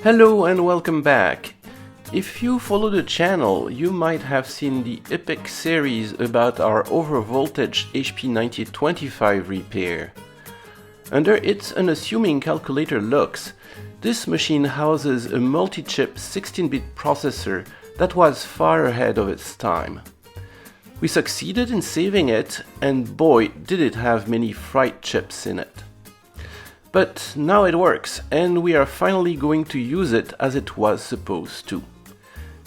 Hello and welcome back. If you follow the channel, you might have seen the epic series about our overvoltage HP 9025 repair. Under its unassuming calculator looks, this machine houses a multi-chip 16-bit processor that was far ahead of its time. We succeeded in saving it, and boy did it have many fright chips in it. But now it works, and we are finally going to use it as it was supposed to.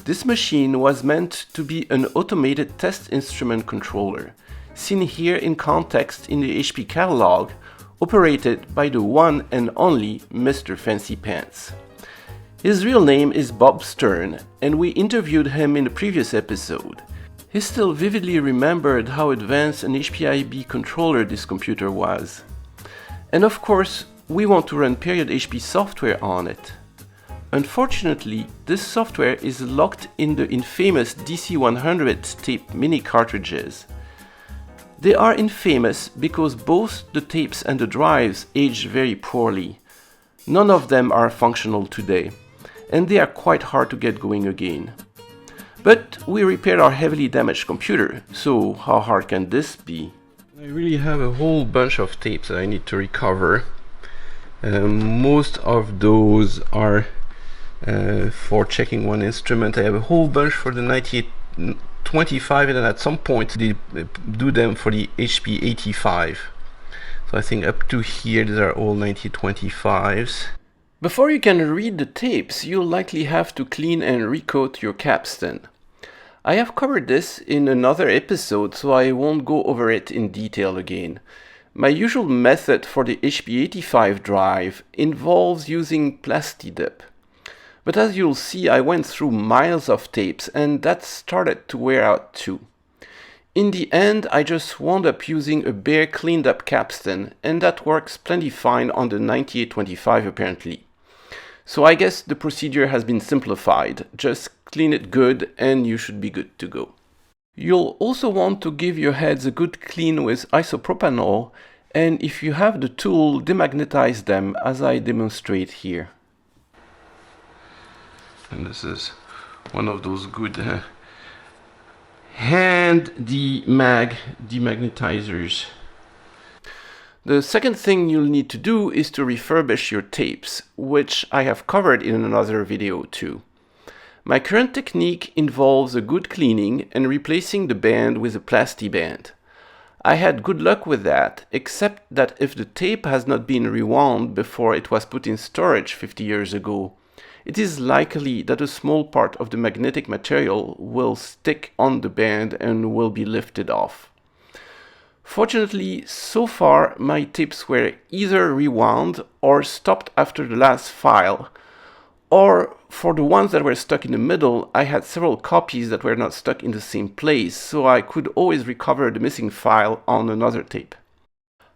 This machine was meant to be an automated test instrument controller, seen here in context in the HP catalog, operated by the one and only Mr. Fancy Pants. His real name is Bob Stern, and we interviewed him in the previous episode. He still vividly remembered how advanced an HPIB controller this computer was. And of course, we want to run period HP software on it. Unfortunately, this software is locked in the infamous DC100 tape mini cartridges. They are infamous because both the tapes and the drives aged very poorly. None of them are functional today, and they are quite hard to get going again. But we repaired our heavily damaged computer, so how hard can this be? I really have a whole bunch of tapes that I need to recover. Most of those are for checking one instrument. I have a whole bunch for the 9825, and then at some point they do them for the HP 85. So I think up to here these are all 9025s. Before you can read the tapes, you'll likely have to clean and recoat your capstan. I have covered this in another episode, so I won't go over it in detail again. My usual method for the HP 85 drive involves using Plastidip. But as you'll see, I went through miles of tapes, and that started to wear out too. In the end, I just wound up using a bare cleaned up capstan, and that works plenty fine on the 9825 apparently. So I guess the procedure has been simplified. Just clean it good and you should be good to go. You'll also want to give your heads a good clean with isopropanol, and if you have the tool, demagnetize them as I demonstrate here. And this is one of those good hand demagnetizers. The second thing you'll need to do is to refurbish your tapes, which I have covered in another video too. My current technique involves a good cleaning and replacing the band with a Plastiband. I had good luck with that, except that if the tape has not been rewound before it was put in storage 50 years ago, it is likely that a small part of the magnetic material will stick on the band and will be lifted off. Fortunately, so far my tapes were either rewound or stopped after the last file, or for the ones that were stuck in the middle, I had several copies that were not stuck in the same place, so I could always recover the missing file on another tape.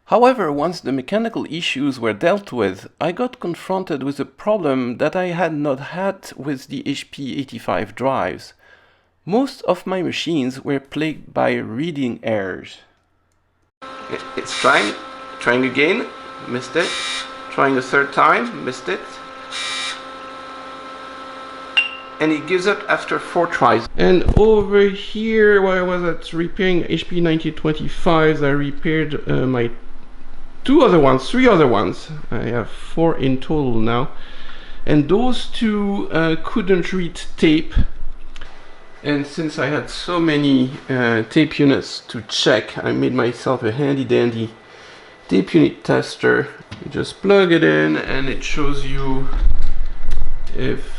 However, once the mechanical issues were dealt with, I got confronted with a problem that I had not had with the HP 85 drives. Most of my machines were plagued by reading errors. It's trying again, missed it. Trying a third time, missed it. And it gives up after 4 tries. And over here, while I was at repairing HP 9025s, I repaired my 3 other ones. I have 4 in total now. And those 2 couldn't read tape. And since I had so many tape units to check, I made myself a handy dandy tape unit tester. You just plug it in and it shows you if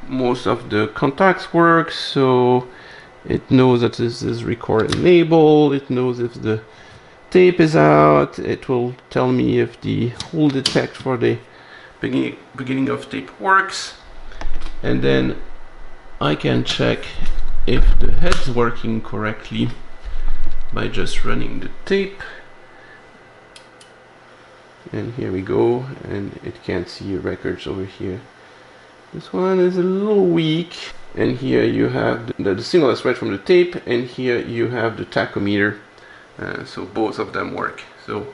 most of the contacts work, so it knows that this is record enabled, it knows if the tape is out, it will tell me if the hole detect for the beginning of tape works, and then I can check if the head's working correctly by just running the tape. And here we go, and it can't see records over here. This one is a little weak, and here you have the signal that's read from the tape, and here you have the tachometer, so both of them work. So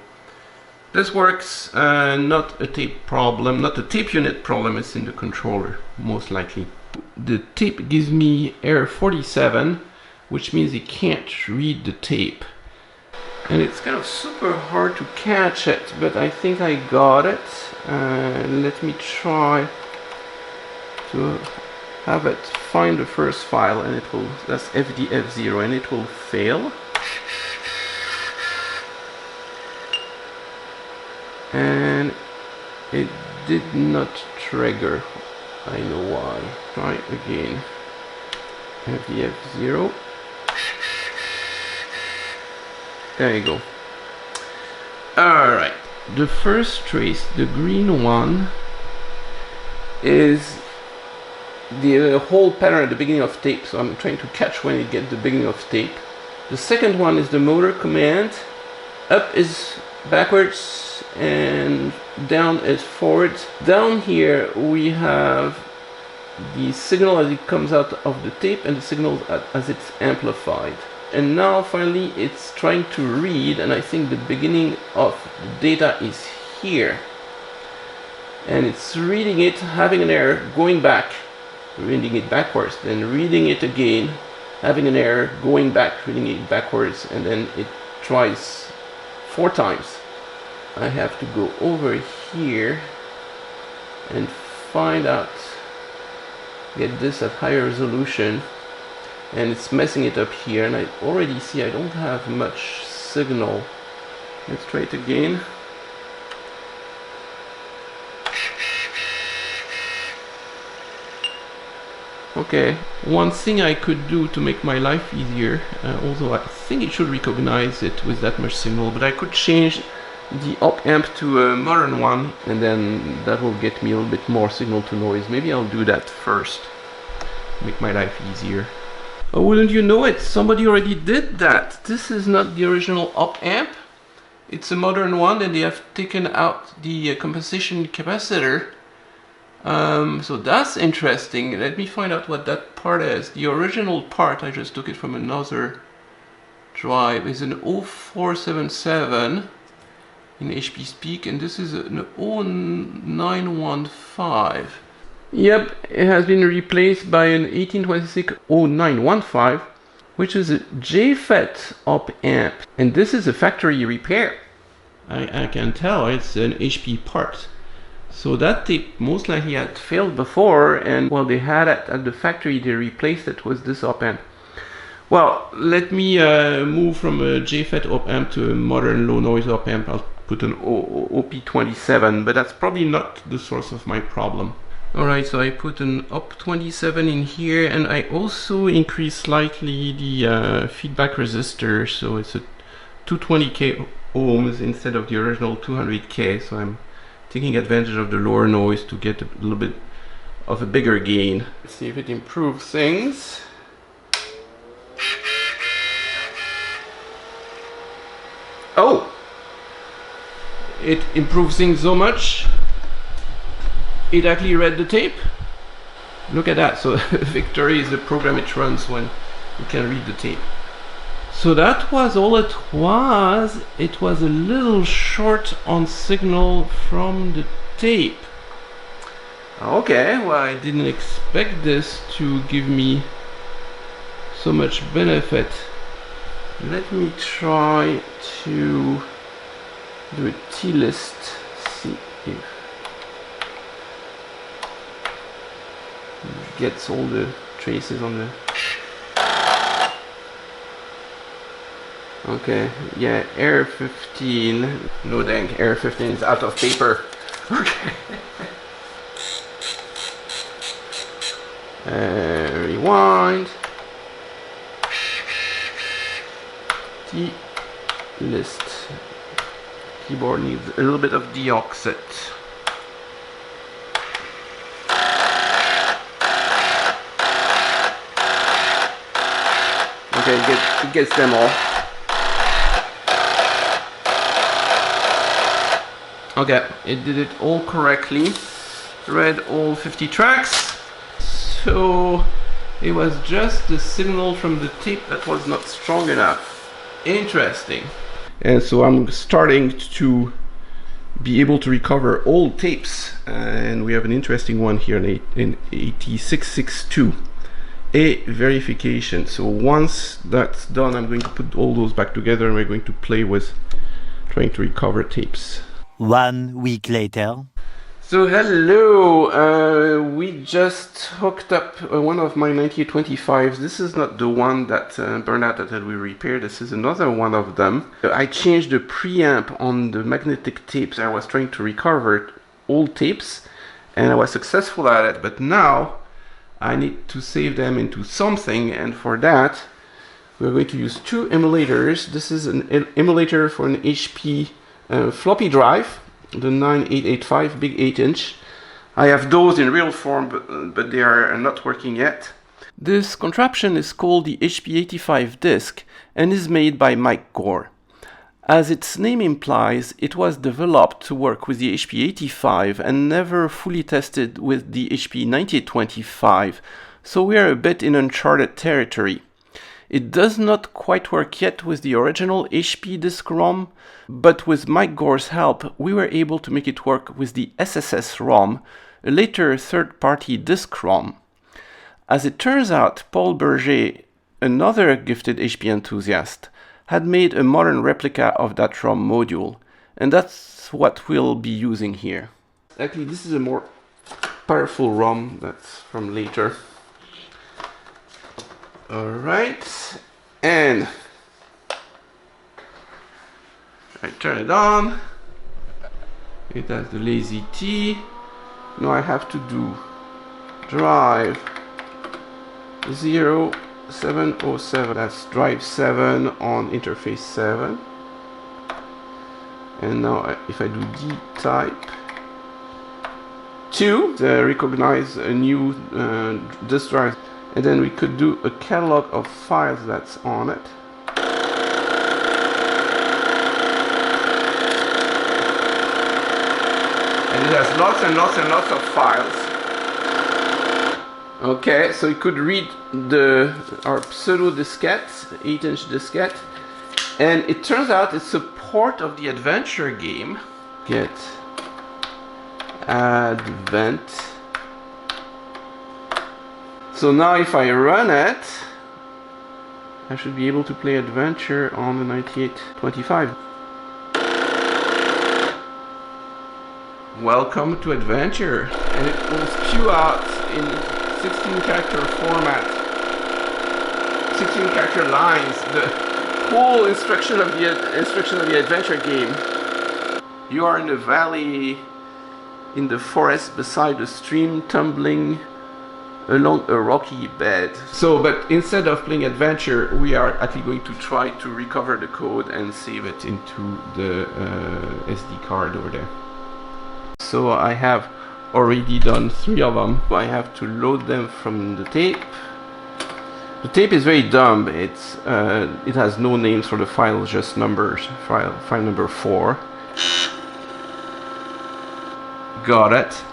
This works, not a tape problem, not a tape unit problem, it's in the controller, most likely. The tape gives me error 47, which means it can't read the tape. And it's kind of super hard to catch it, but I think I got it. Let me try to have it find the first file, and it will, that's FDF0, and it will fail. And it did not trigger. I know why. Try again. FDF0. There you go. Alright. The first trace, the green one, is the whole pattern at the beginning of tape. So I'm trying to catch when it gets the beginning of tape. The second one is the motor command. Up is backwards and down is forward. Down here we have the signal as it comes out of the tape and the signal as it's amplified. And now finally it's trying to read, and I think the beginning of the data is here. And it's reading it, having an error, going back, reading it backwards, then reading it again, having an error, going back, reading it backwards, and then it tries 4 times. I have to go over here and find out, get this at higher resolution, and it's messing it up here, and I already see I don't have much signal. Let's try it again. Okay, one thing I could do to make my life easier, although I think it should recognize it with that much signal, but I could change the op amp to a modern one, and then that will get me a little bit more signal to noise. Maybe I'll do that first, make my life easier. Oh, wouldn't you know it, somebody already did that. This is not the original op amp, it's a modern one, and they have taken out the compensation capacitor. So that's interesting. Let me find out what that part is. The original part, I just took it from another drive, is an 0477 in HP Speak, and this is an 0915. Yep, it has been replaced by an 1826 0915, which is a JFET op amp, and this is a factory repair. I can tell it's an HP part. So that tape most likely had failed before, and while they had it at the factory, they replaced it with this op amp. Well, let me move from a JFET op amp to a modern low noise op amp. I'll put an OP27, but that's probably not the source of my problem. Alright, so I put an OP27 in here, and I also increased slightly the feedback resistor, so it's a 220k ohms instead of the original 200k, so I'm taking advantage of the lower noise to get a little bit of a bigger gain. Let's see if it improves things. Oh! It improves things so much, it actually read the tape. Look at that. So Victory is the program it runs when you can read the tape. So that was all it was. It was a little short on signal from the tape. Okay, well, I didn't expect this to give me so much benefit. Let me try to do a T-list, see if it gets all the traces on the... Okay, yeah, error 15. No dang, error 15 is out of paper. Okay. Rewind. T-list. Keyboard needs a little bit of deoxit. Okay, it gets them all. Okay, it did it all correctly. Read all 50 tracks. So it was just the signal from the tape that was not strong enough. Interesting. And so I'm starting to be able to recover old tapes, and we have an interesting one here in 8662. A verification. So once that's done, I'm going to put all those back together and we're going to play with trying to recover tapes. 1 week later. So hello, we just hooked up one of my 9825s. This is not the one that Bernard had we repaired, this is another one of them. I changed the preamp on the magnetic tapes. I was trying to recover old tapes and I was successful at it, but now I need to save them into something, and for that we're going to use two emulators. This is an emulator for an HP floppy drive, the 9885 big 8-inch. I have those in real form, but they are not working yet. This contraption is called the HP85 disc and is made by Mike Gore. As its name implies, it was developed to work with the HP85 and never fully tested with the HP 9825, so we are a bit in uncharted territory. It does not quite work yet with the original HP disk ROM, but with Mike Gore's help, we were able to make it work with the SSS ROM, a later third-party disk ROM. As it turns out, Paul Berger, another gifted HP enthusiast, had made a modern replica of that ROM module, and that's what we'll be using here. Actually, this is a more powerful ROM that's from later. Alright, and I turn it on. It has the lazy T. Now I have to do drive 0707. That's drive 7 on interface 7. And now if I do D type 2, recognize a new disk drive. And then we could do a catalog of files that's on it. And it has lots and lots and lots of files. Okay, so you could read our pseudo diskette, 8-inch diskette. And it turns out it's a port of the adventure game. Get Advent. So now if I run it, I should be able to play Adventure on the 9825. Welcome to Adventure, and it will spew out in 16-character format, 16-character lines, the whole instruction of the adventure game. You are in a valley, in the forest beside a stream tumbling along a rocky bed. So, but instead of playing adventure, we are actually going to try to recover the code and save it into the SD card over there. So I have already done 3 of them. I have to load them from the tape. The tape is very dumb. It has no names for the files, just numbers. File number 4. Got it.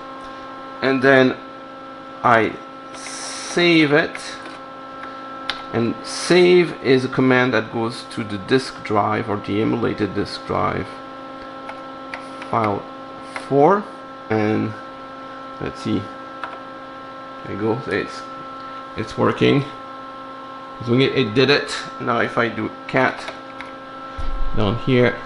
And then I save it, and save is a command that goes to the disk drive, or the emulated disk drive, file 4, and let's see, there you go, it's working, it did it. Now if I do cat down here,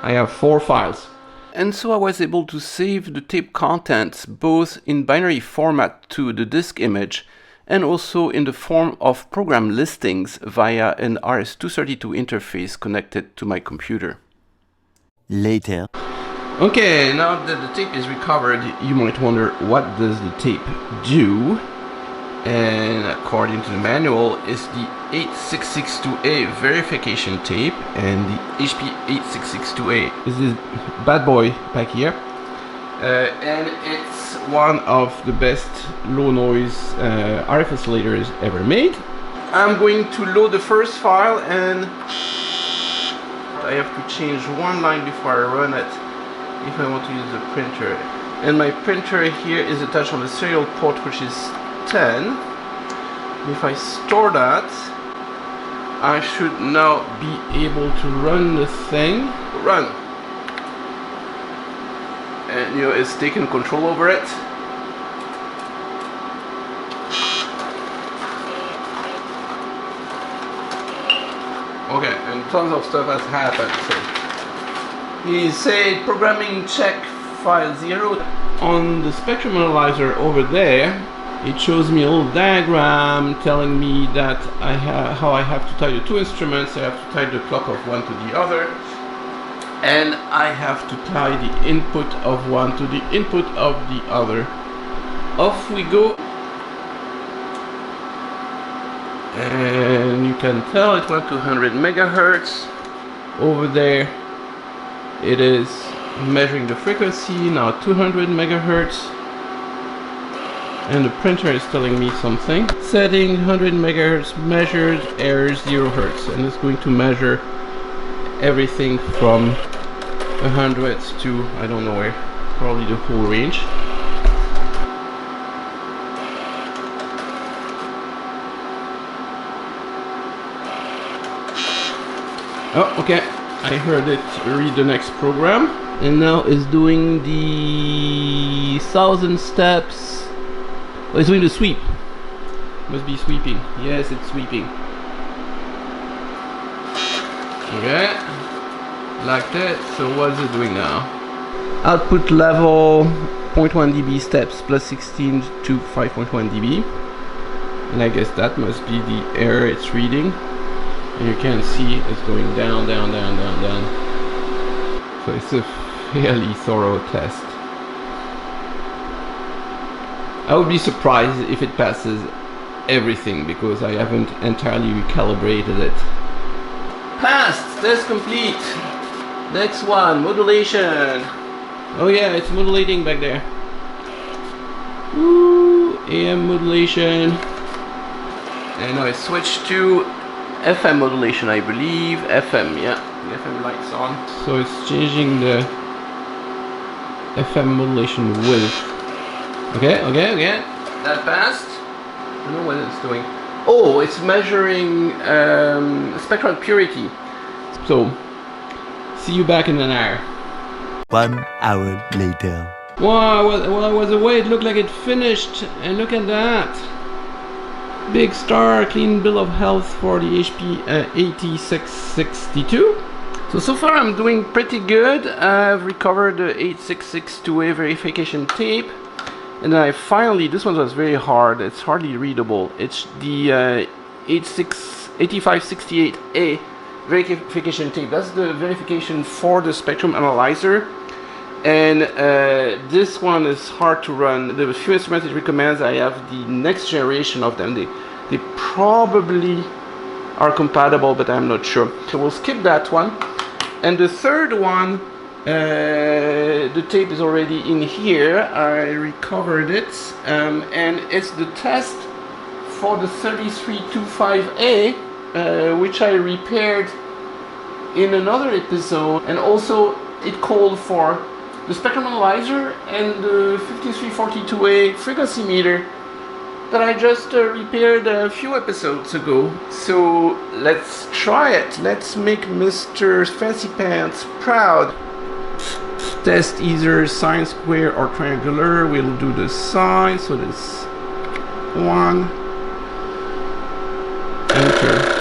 I have 4 files. And so I was able to save the tape contents both in binary format to the disk image and also in the form of program listings via an RS-232 interface connected to my computer. Later. Okay, now that the tape is recovered, you might wonder, what does the tape do? And according to the manual, it's the 8662A verification tape, and the HP 8662A is this bad boy back here, and it's one of the best low noise RF oscillators ever made. I'm going to load the first file, and I have to change one line before I run it if I want to use the printer. And my printer here is attached on the serial port, which is 10. If I store that, I should now be able to run the thing. Run! And you know, it's taking control over it. Okay, and tons of stuff has happened. So he said programming check file 0. On the spectrum analyzer over there, it shows me a little diagram telling me that how I have to tie the two instruments. I have to tie the clock of one to the other, and I have to tie the input of one to the input of the other. Off we go. And you can tell it went to 100 megahertz. Over there it is measuring the frequency, now 200 megahertz. And the printer is telling me something. Setting 100 megahertz, measured, error 0 hertz. And it's going to measure everything from 100 to I don't know where, probably the whole range. Oh, okay, I heard it read the next program, and now it's doing the 1000 steps. Oh, it's doing the sweep. Must be sweeping. Yes, it's sweeping. Okay, like that. So what is it doing now? Output level 0.1 dB steps plus 16 to 5.1 dB, and I guess that must be the error it's reading. And you can see it's going down, down, down, down, down. So it's a fairly thorough test. I would be surprised if it passes everything because I haven't entirely recalibrated it. Passed! Test complete! Next one, modulation. Oh yeah, it's modulating back there. Ooh, AM modulation. And now I switch to FM modulation, I believe. FM, yeah, the FM light's on. So it's changing the FM modulation width. Okay, okay, okay. That passed. I don't know what it's doing. Oh, it's measuring spectral purity. So, see you back in an hour. 1 hour later. Wow, while I was away, it looked like it finished. And look at that. Big star, clean bill of health for the HP 8662. So far I'm doing pretty good. I've recovered the 8662A verification tape. And then I finally, this one was very hard, it's hardly readable. It's the 8568A verification tape. That's the verification for the spectrum analyzer. And this one is hard to run. The few instruments it recommends, I have the next generation of them. They probably are compatible, but I'm not sure. So we'll skip that one. And the third one, the tape is already in here. I recovered it, and it's the test for the 3325A, which I repaired in another episode. And also it called for the spectrum analyzer and the 5342A frequency meter that I just repaired a few episodes ago. So let's try it. Let's make Mr. Fancy Pants proud. Test either sine, square or triangular. We'll do the sine, so this one. Enter.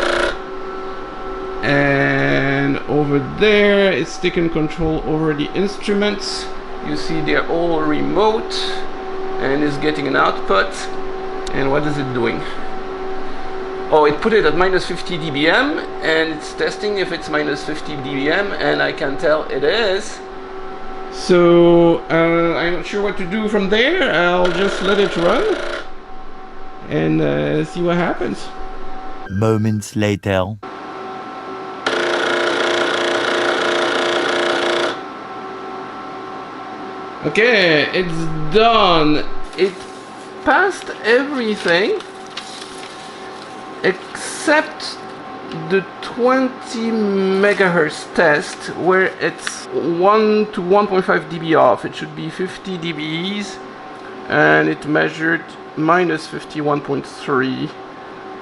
And over there it's taking control over the instruments. You see they're all remote and is getting an output. And what is it doing? Oh, it put it at minus 50 dBm and it's testing if it's minus 50 dBm, and I can tell it is. So I'm not sure what to do from there. I'll just let it run and see what happens. Moments later. Okay, it's done. It passed everything except the 20 megahertz test where it's 1 to 1.5 dB off. It should be 50 dBs and it measured minus 51.3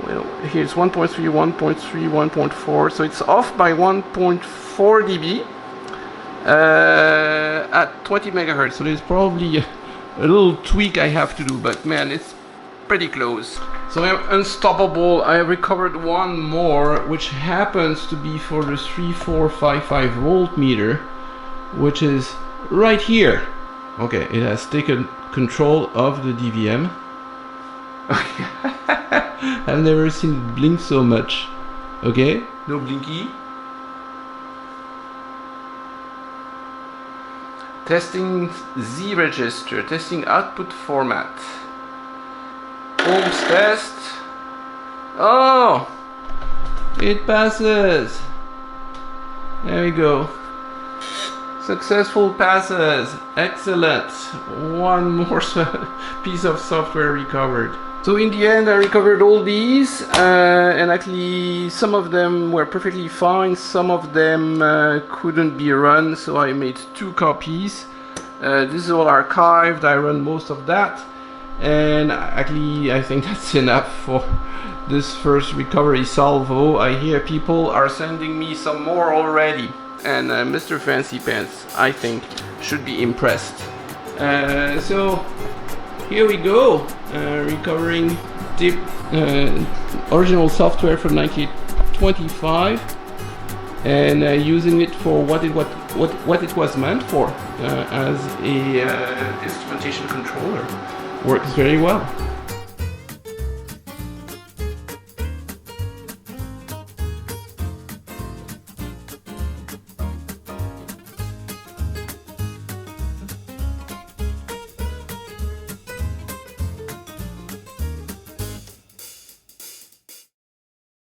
well, here's 1.3, 1.3, 1.4, so it's off by 1.4 dB at 20 megahertz. So there's probably a little tweak I have to do, but man, it's pretty close. So I'm unstoppable. I recovered one more, which happens to be for the 3455 voltmeter, which is right here. Okay, it has taken control of the DVM. I've never seen it blink so much. Okay, no blinky. Testing Z register, testing output format. Ohms test. Oh, it passes. There we go. Successful passes. Excellent. One more piece of software recovered. So in the end I recovered all these, and actually some of them were perfectly fine, some of them couldn't be run, so I made 2 copies. This is all archived. I run most of that, and actually I think that's enough for this first recovery salvo. I hear people are sending me some more already, and Mr. Fancy Pants, I think, should be impressed. So here we go, recovering the original software from 1925 and using it for what it was meant for, as a instrumentation controller. Works very well.